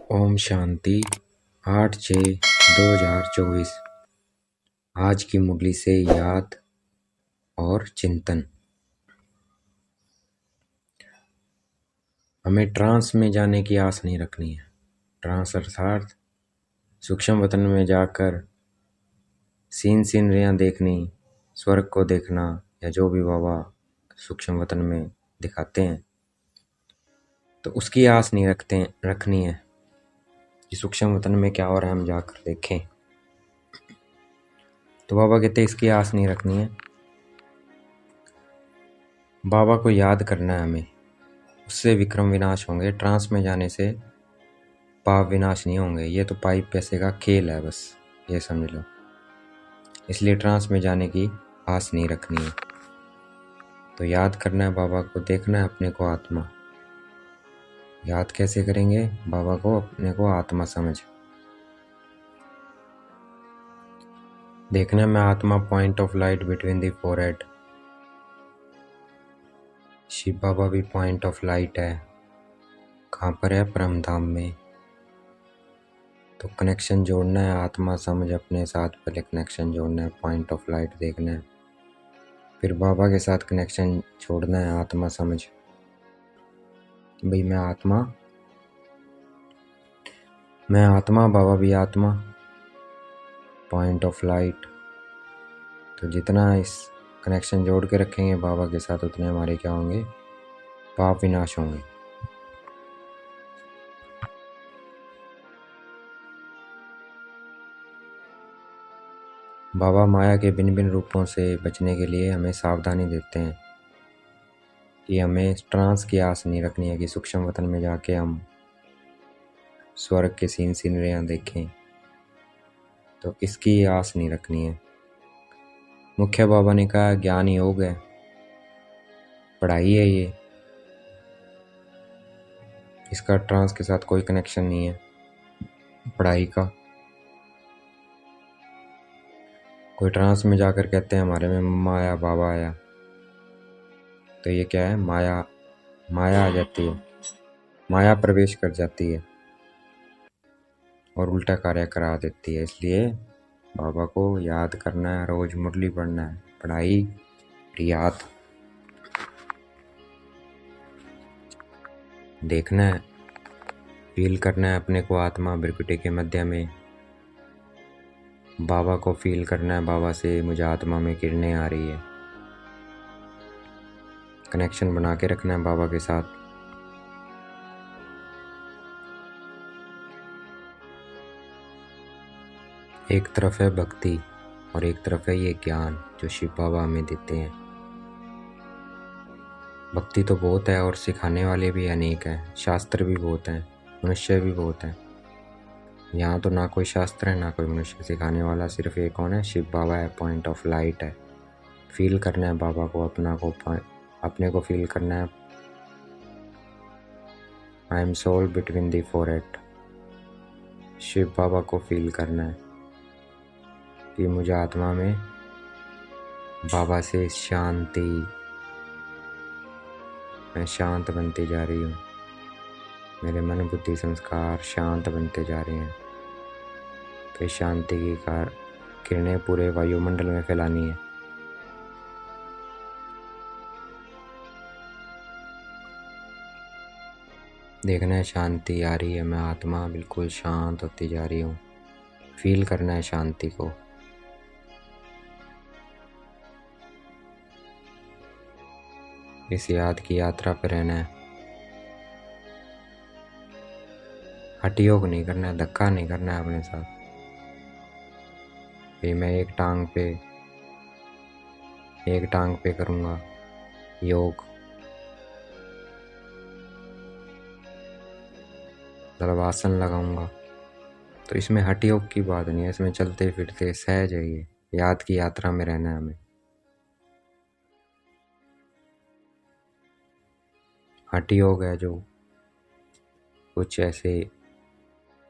ओम शांति 8/6/2024। आज की मुरली से याद और चिंतन। हमें ट्रांस में जाने की आस नहीं रखनी है। ट्रांस अर्थात सूक्ष्म वतन में जाकर सीनरियाँ देखनी, स्वर्ग को देखना, या जो भी बाबा सूक्ष्म वतन में दिखाते हैं, तो उसकी आस नहीं रखनी है कि सूक्ष्म वतन में क्या हो रहा है हम जाकर देखें। तो बाबा कहते इसकी आस नहीं रखनी है। बाबा को याद करना है हमें, उससे विक्रम विनाश होंगे। ट्रांस में जाने से पाप विनाश नहीं होंगे। ये तो पाइप पैसे का खेल है, बस ये समझ लो। इसलिए ट्रांस में जाने की आस नहीं रखनी है। तो याद करना है बाबा को, देखना है अपने को आत्मा। याद कैसे करेंगे बाबा को? अपने को आत्मा समझ देखना है। मैं आत्मा point of light between the forehead. Shiv Baba भी पॉइंट ऑफ लाइट है। कहाँ पर है? परम धाम में। तो कनेक्शन जोड़ना है, आत्मा समझ अपने साथ पहले कनेक्शन जोड़ना है, पॉइंट ऑफ लाइट देखना है, फिर बाबा के साथ कनेक्शन छोड़ना है, आत्मा समझ। भाई मैं आत्मा, बाबा भी आत्मा, पॉइंट ऑफ लाइट। तो जितना इस कनेक्शन जोड़ के रखेंगे बाबा के साथ, उतने हमारे क्या होंगे? पाप विनाश होंगे। बाबा माया के भिन्न भिन्न रूपों से बचने के लिए हमें सावधानी देते हैं कि हमें ट्रांस की आस नहीं रखनी है कि सूक्ष्म वतन में जाके हम स्वर्ग के सीनरियाँ देखें। तो इसकी आस नहीं रखनी है। मुख्य बाबा ने कहा ज्ञान योग है, पढ़ाई है ये। इसका ट्रांस के साथ कोई कनेक्शन नहीं है पढ़ाई का। कोई ट्रांस में जाकर कहते हैं हमारे में माया बाबा आया, तो ये क्या है? माया आ जाती है, माया प्रवेश कर जाती है और उल्टा कार्य करा देती है। इसलिए बाबा को याद करना है, रोज मुरली पढ़ना है, पढ़ाई याद देखना है, फील करना है अपने को आत्मा बिरकुटे के मध्य में। बाबा को फील करना है, बाबा से मुझे आत्मा में किरणें आ रही है। कनेक्शन बना के रखना है बाबा के साथ। एक तरफ है भक्ति और एक तरफ है ये ज्ञान जो शिव बाबा हमें देते हैं। भक्ति तो बहुत है और सिखाने वाले भी अनेक हैं, शास्त्र भी बहुत हैं, मनुष्य भी बहुत हैं। यहाँ तो ना कोई शास्त्र है ना कोई मनुष्य, सिखाने वाला सिर्फ एक कौन है? शिव बाबा है, पॉइंट ऑफ लाइट है। फील करना है बाबा को, अपने को फील करना है। I am soul between the forehead. Shiv Baba को फील करना है कि मुझे आत्मा में बाबा से शांति, मैं शांत बनती जा रही हूँ। मेरे मन बुद्धि संस्कार शांत बनते जा रहे हैं। तो शांति की किरणें पूरे वायुमंडल में फैलानी है। देखना है शांति आ रही है, मैं आत्मा बिल्कुल शांत होती जा रही हूँ। फील करना है शांति को। इस याद की यात्रा पर रहना है। हठ योग नहीं करना है, धक्का नहीं करना है अपने साथ। ये मैं एक टांग पे करूँगा योग, दलवासन लगाऊंगा। तो इसमें हठ योग की बात नहीं है, इसमें चलते फिरते सहज है। ये याद की यात्रा में रहना है हमें। हठ योग है जो कुछ ऐसे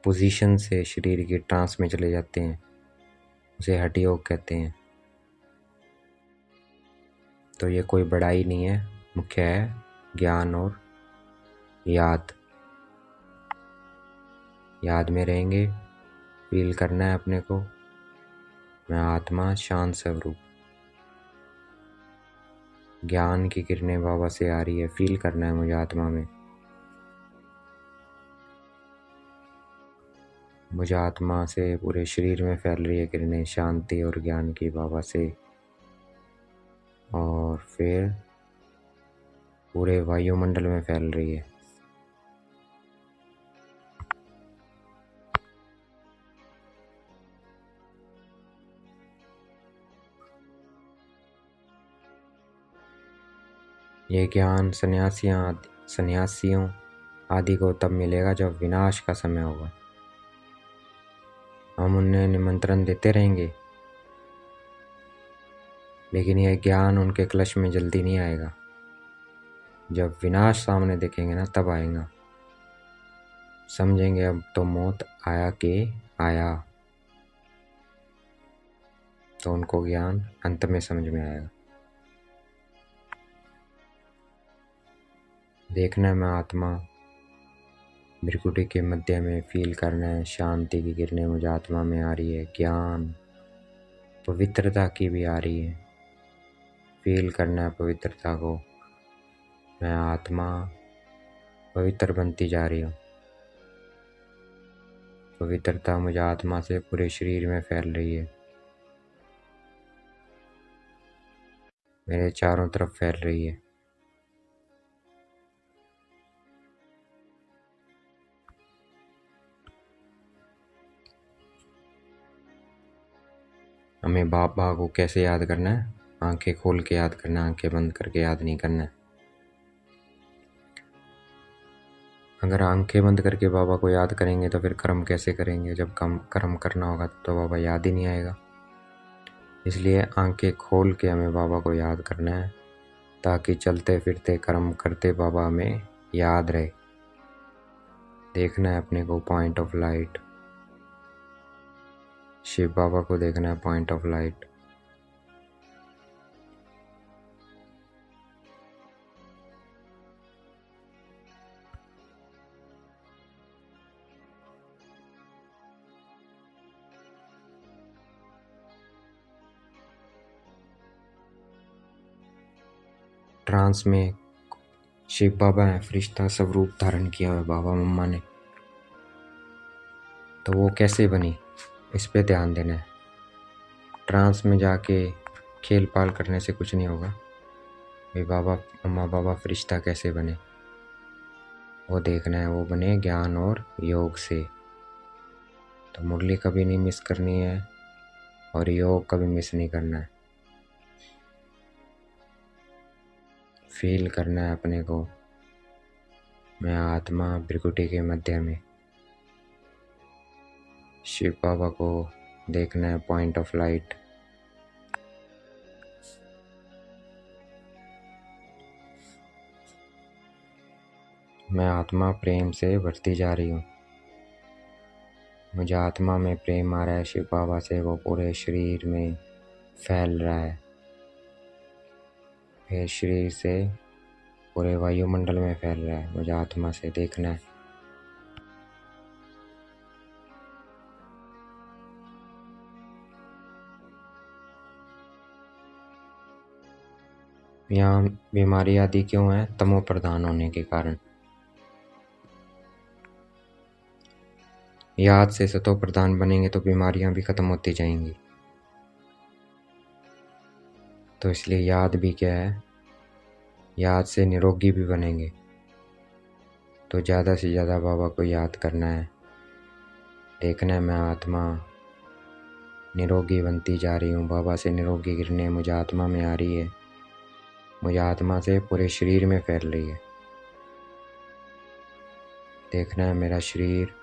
पोजीशन से शरीर की ट्रांस में चले जाते हैं, उसे हठ योग कहते हैं। तो ये कोई बड़ाई नहीं है, मुख्य है ज्ञान और याद। याद में रहेंगे। फील करना है अपने को, मैं आत्मा शांत स्वरूप। ज्ञान की किरणें बाबा से आ रही है, फील करना है मुझे आत्मा में। मुझे आत्मा से पूरे शरीर में फैल रही है किरणें शांति और ज्ञान की बाबा से, और फिर पूरे वायुमंडल में फैल रही है। ये ज्ञान सन्यासियों आदि को तब मिलेगा जब विनाश का समय होगा। हम उन्हें निमंत्रण देते रहेंगे, लेकिन यह ज्ञान उनके कलश में जल्दी नहीं आएगा। जब विनाश सामने देखेंगे ना, तब आएगा। समझेंगे अब तो मौत आया के आया, तो उनको ज्ञान अंत में समझ में आएगा। देखना है मैं आत्मा, भ्रिकुटी के मध्य में फील करना है शांति की किरणें मुझे आत्मा में आ रही है। ज्ञान पवित्रता की भी आ रही है, फील करना है पवित्रता को। मैं आत्मा पवित्र बनती जा रही हूँ। पवित्रता मुझे आत्मा से पूरे शरीर में फैल रही है, मेरे चारों तरफ फैल रही है। हमें बाबा को कैसे याद करना है? आंखें खोल के याद करना है, आंखें बंद करके याद नहीं करना है। अगर आंखें बंद करके बाबा को याद करेंगे तो फिर कर्म कैसे करेंगे? जब कर्म करना होगा तो बाबा याद ही नहीं आएगा। इसलिए आंखें खोल के हमें बाबा को याद करना है, ताकि चलते फिरते कर्म करते बाबा हमें याद रहे। देखना है अपने को point of light, Shiv Baba को देखना है पॉइंट ऑफ लाइट। ट्रांस में शिव बाबा है, फरिश्ता सब रूप धारण किया हुआ बाबा मम्मा ने, तो वो कैसे बनी, इस पे ध्यान देना है। ट्रांस में जाके खेल पाल करने से कुछ नहीं होगा। भाई बाबा मम्मा बाबा फरिश्ता कैसे बने, वो देखना है। वो बने ज्ञान और योग से। तो मुरली कभी नहीं मिस करनी है, और योग कभी मिस नहीं करना है। फील करना है अपने को, मैं आत्मा भ्रिकुटी के मध्य में। शिव बाबा को देखना है पॉइंट ऑफ लाइट। मैं आत्मा प्रेम से भरती जा रही हूँ। मुझे आत्मा में प्रेम आ रहा है शिव बाबा से, वो पूरे शरीर में फैल रहा है। फिर शरीर से पूरे वायुमंडल में फैल रहा है। मुझे आत्मा से देखना है। यहाँ बीमारी आदि क्यों है? तमो प्रधान होने के कारण। याद से सतो प्रधान बनेंगे तो बीमारियां भी खत्म होती जाएंगी। तो इसलिए याद भी क्या है, याद से निरोगी भी बनेंगे। तो ज़्यादा से ज़्यादा बाबा को याद करना है। देखना है मैं आत्मा निरोगी बनती जा रही हूँ। बाबा से निरोगी किरणें मुझे आत्मा में आ रही है, मुझे आत्मा से पूरे शरीर में फैल रही है। देखना है मेरा शरीर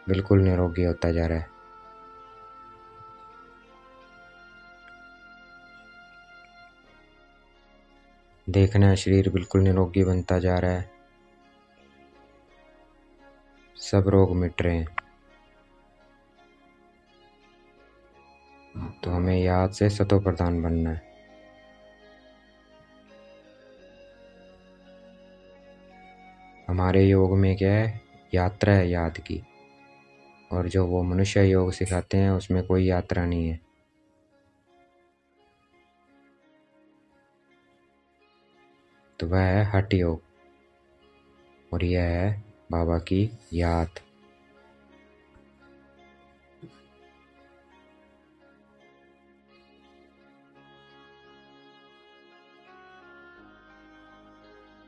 बिल्कुल निरोगी होता जा रहा है। देखना है शरीर बिल्कुल निरोगी बनता जा रहा है, सब रोग मिट रहे हैं। तो हमें याद से सतो प्रधान बनना है। हमारे योग में क्या है? यात्रा है याद की। और जो वो मनुष्य योग सिखाते हैं उसमें कोई यात्रा नहीं है। तो वह है हठ योग और यह है बाबा की याद।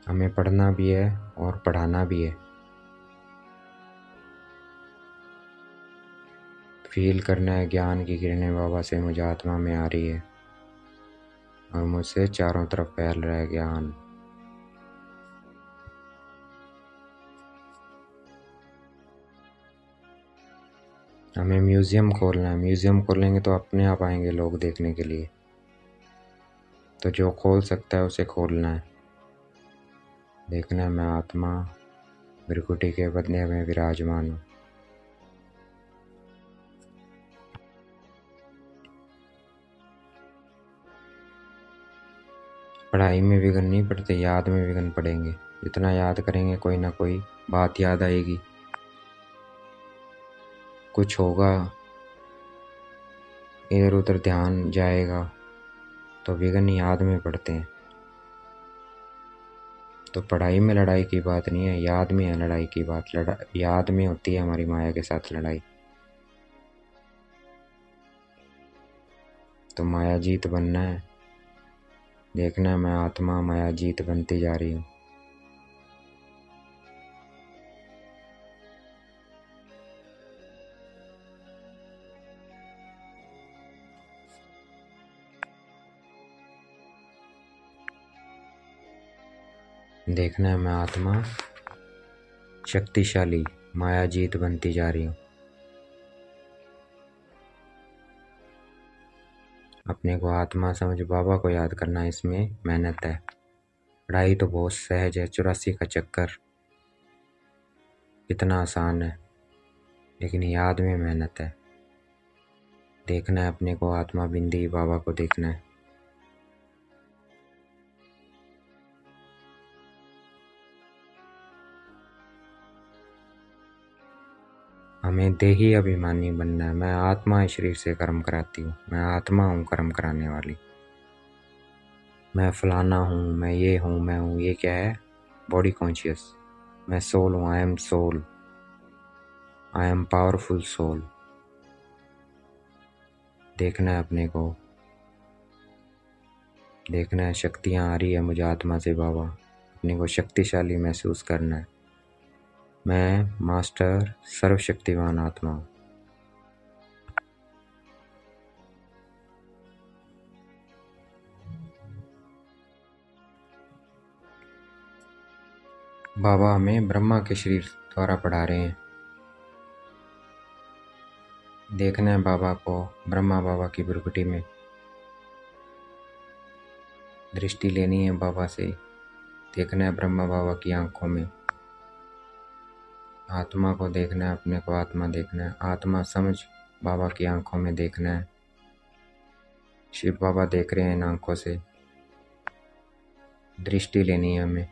हमें पढ़ना भी है और पढ़ाना भी है। फील करना है ज्ञान की किरणें बाबा से मुझे आत्मा में आ रही है और मुझसे चारों तरफ फैल रहा है ज्ञान। हमें म्यूज़ियम खोलना है। म्यूज़ियम खोलेंगे तो अपने आप आएंगे लोग देखने के लिए। तो जो खोल सकता है उसे खोलना है। देखना है मैं आत्मा भृकुटी के बदले में विराजमान हूँ। पढ़ाई में विघ्न नहीं पड़ते, याद में विघ्न पड़ेंगे। जितना याद करेंगे कोई ना कोई बात याद आएगी, कुछ होगा, इधर उधर ध्यान जाएगा तो विघ्न याद में पड़ते हैं। तो पढ़ाई में लड़ाई की बात नहीं है, याद में है लड़ाई की बात। याद में होती है हमारी माया के साथ लड़ाई। तो माया जीत बनना है। देखना है मैं आत्मा माया जीत बनती जा रही हूँ। देखना है मैं आत्मा शक्तिशाली माया जीत बनती जा रही हूँ। अपने को आत्मा समझ बाबा को याद करना, इसमें मेहनत है। पढ़ाई तो बहुत सहज है, 84 का चक्कर कितना आसान है, लेकिन याद में मेहनत है। देखना है अपने को आत्मा बिंदी बाबा को देखना है। हमें देही अभिमानी बनना है। मैं आत्मा इस शरीर से कर्म कराती हूँ। मैं आत्मा हूँ कर्म कराने वाली। मैं फलाना हूँ, मैं ये हूँ, मैं हूँ, ये क्या है? Body conscious. मैं सोल हूँ, I am soul, I am powerful soul. देखना है अपने को, देखना है शक्तियाँ आ रही है मुझे आत्मा से बाबा। अपने को शक्तिशाली महसूस करना है। मैं मास्टर सर्वशक्तिवान आत्मा हूँ। बाबा हमें ब्रह्मा के शरीर द्वारा पढ़ा रहे हैं। देखना है बाबा को ब्रह्मा बाबा की भ्रुकुटी में। दृष्टि लेनी है बाबा से। देखना है ब्रह्मा बाबा की आंखों में। आत्मा को देखना है, अपने को आत्मा देखना है। आत्मा समझ बाबा की आंखों में देखना है। शिव बाबा देख रहे हैं इन आंखों से। दृष्टि लेनी है हमें।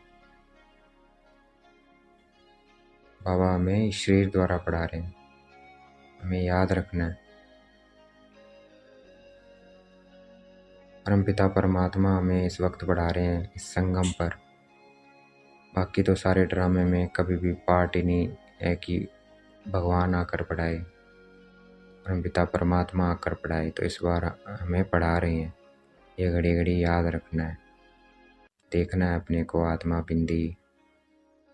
बाबा हमें इस शरीर द्वारा पढ़ा रहे हैं, हमें याद रखना है। परमपिता परमात्मा हमें इस वक्त पढ़ा रहे हैं इस संगम पर। बाकी तो सारे ड्रामे में कभी भी पार्ट ही नहीं है कि भगवान आकर पढ़ाए, परमपिता परमात्मा आकर पढ़ाए। तो इस बार हमें पढ़ा रहे हैं, ये घड़ी घड़ी याद रखना है। देखना है अपने को आत्मा बिंदी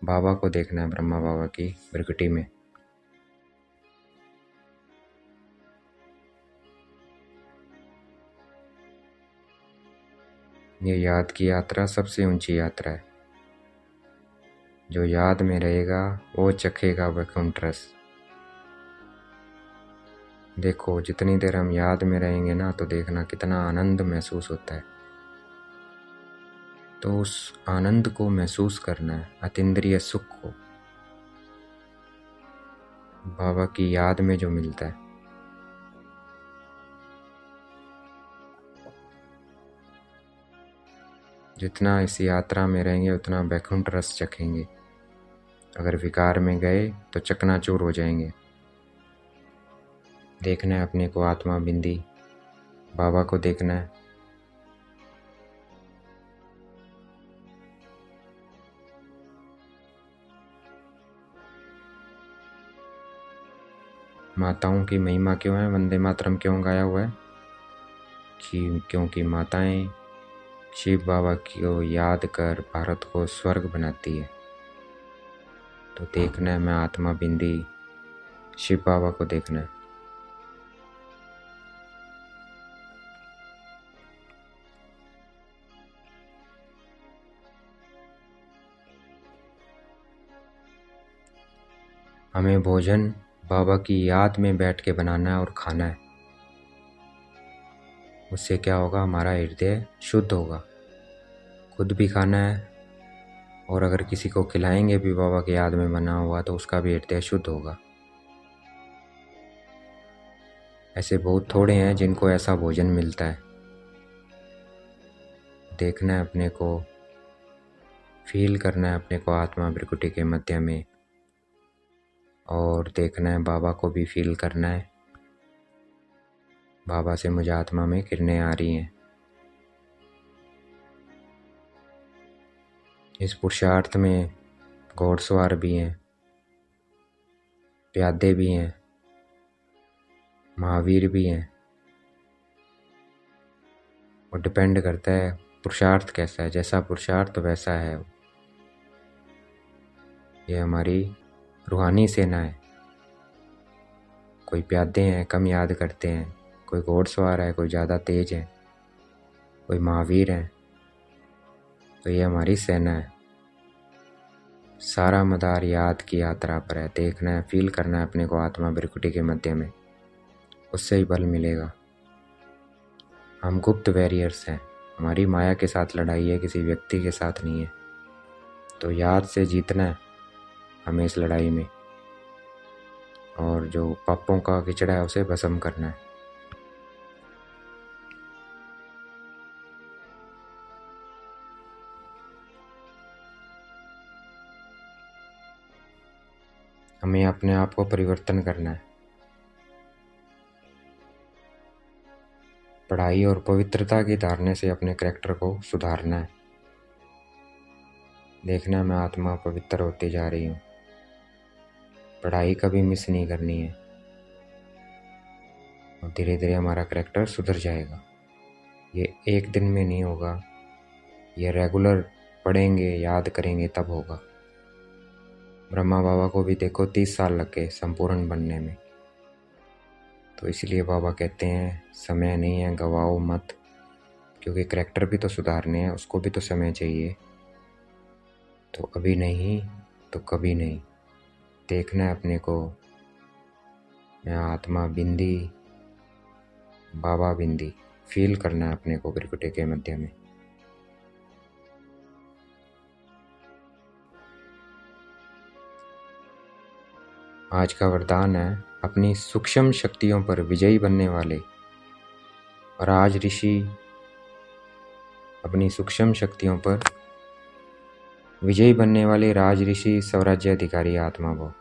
बाबा को देखना है ब्रह्मा बाबा की भ्रुकुटी में। ये याद की यात्रा सबसे ऊंची यात्रा है। जो याद में रहेगा वो चखेगा वैकुंठ रस। देखो जितनी देर हम याद में रहेंगे ना, तो देखना कितना आनंद महसूस होता है। तो उस आनंद को महसूस करना है, अतीन्द्रिय सुख को, बाबा की याद में जो मिलता है। जितना इस यात्रा में रहेंगे उतना वैकुंठ रस चखेंगे। अगर विकार में गए तो चकनाचूर हो जाएंगे। देखना है अपने को आत्मा बिंदी, बाबा को देखना है। माताओं की महिमा क्यों है, वंदे मातरम क्यों गाया हुआ है कि क्योंकि माताएं शिव बाबा को याद कर भारत को स्वर्ग बनाती है। तो देखना है मैं आत्मा बिंदी, शिव बाबा को देखना है। हमें भोजन बाबा की याद में बैठ के बनाना है और खाना है। उससे क्या होगा, हमारा हृदय शुद्ध होगा। खुद भी खाना है और अगर किसी को खिलाएंगे भी बाबा की याद में बना हुआ तो उसका भी हृदय शुद्ध होगा। ऐसे बहुत थोड़े हैं जिनको ऐसा भोजन मिलता है। देखना है अपने को, फील करना है अपने को आत्मा भृकुटी के मध्य में, और देखना है बाबा को भी फील करना है। बाबा से मुझे आत्मा में किरणें आ रही हैं। इस पुरुषार्थ में घोड़सवार भी हैं, प्यादे भी हैं, महावीर भी हैं। और डिपेंड करता है पुरुषार्थ कैसा है, जैसा पुरुषार्थ वैसा है। ये हमारी रूहानी सेना है। कोई प्यादे हैं, कम याद करते हैं, कोई घोड़सवार है, कोई ज़्यादा तेज है, कोई महावीर है। तो ये हमारी सेना है। सारा मदार याद की यात्रा पर है। देखना है, फील करना है अपने को आत्मा भृकुटी के मध्य में, उससे ही बल मिलेगा। हम गुप्त वॉरियर्स हैं। हमारी माया के साथ लड़ाई है, किसी व्यक्ति के साथ नहीं है। तो याद से जीतना है हमें इस लड़ाई में, और जो पापों का किचड़ा है उसे भस्म करना है। हमें अपने आप को परिवर्तन करना है। पढ़ाई और पवित्रता की धारणे से अपने करैक्टर को सुधारना है। देखना है मैं आत्मा पवित्र होती जा रही हूँ। पढ़ाई कभी मिस नहीं करनी है और धीरे धीरे हमारा करैक्टर सुधर जाएगा। ये एक दिन में नहीं होगा, ये रेगुलर पढ़ेंगे, याद करेंगे तब होगा। ब्रह्मा बाबा को भी देखो 30 साल लग गए संपूर्ण बनने में। तो इसलिए बाबा कहते हैं समय नहीं है, गवाओ मत, क्योंकि करैक्टर भी तो सुधारने हैं, उसको भी तो समय चाहिए। तो अभी नहीं तो कभी नहीं। देखना है अपने को मैं आत्मा बिंदी, बाबा बिंदी, फील करना है अपने को भृकुटी के मध्य में। आज का वरदान है अपनी सूक्ष्म शक्तियों पर विजयी बनने वाले राज ऋषि, अपनी सूक्ष्म शक्तियों पर विजयी बनने वाले राज ऋषि स्वराज्य अधिकारी आत्मा भव।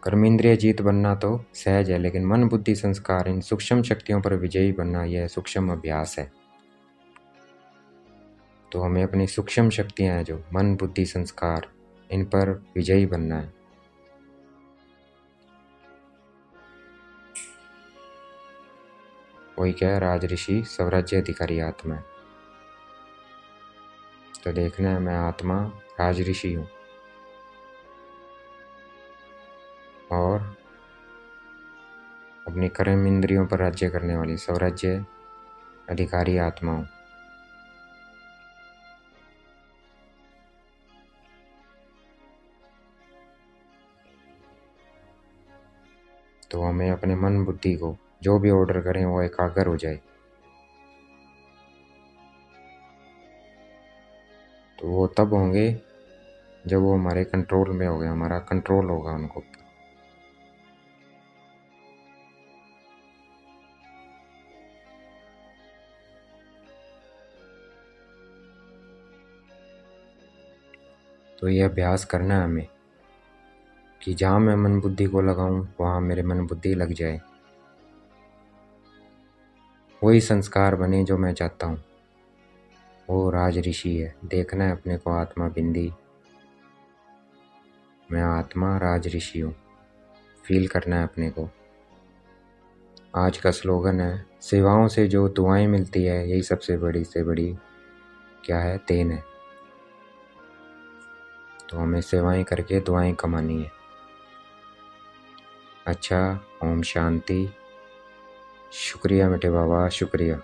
कर्मेंद्रिय जीत बनना तो सहज है, लेकिन मन बुद्धि संस्कार इन सूक्ष्म शक्तियों पर विजयी बनना यह सूक्ष्म अभ्यास है। तो हमें अपनी सूक्ष्म शक्तियां हैं जो मन बुद्धि संस्कार, इन पर विजयी बनना है। वही क्या है, राज ऋषि स्वराज्य अधिकारी आत्मा है। तो देखना है मैं आत्मा राज ऋषि हूँ और अपनी कर्म इंद्रियों पर राज्य करने वाली स्वराज्य अधिकारी आत्मा हूँ। तो हमें अपने मन बुद्धि को जो भी ऑर्डर करें वो एकाग्र हो जाए। तो वो तब होंगे जब वो हमारे कंट्रोल में हो गए, हमारा कंट्रोल होगा उनको। तो ये अभ्यास करना है हमें कि जहाँ मैं मन बुद्धि को लगाऊं वहाँ मेरे मन बुद्धि लग जाए, वही संस्कार बने जो मैं चाहता हूँ। वो राज ऋषि है, देखना है अपने को आत्मा बिंदी, मैं आत्मा राज ऋषि हूँ, फील करना है अपने को। आज का स्लोगन है, सेवाओं से जो दुआएं मिलती है यही सबसे बड़ी से बड़ी क्या है, देन है। तो हमें सेवाएं करके दुआएं कमानी है। अच्छा, ओम शांति। शुक्रिया मेरे बाबा, शुक्रिया।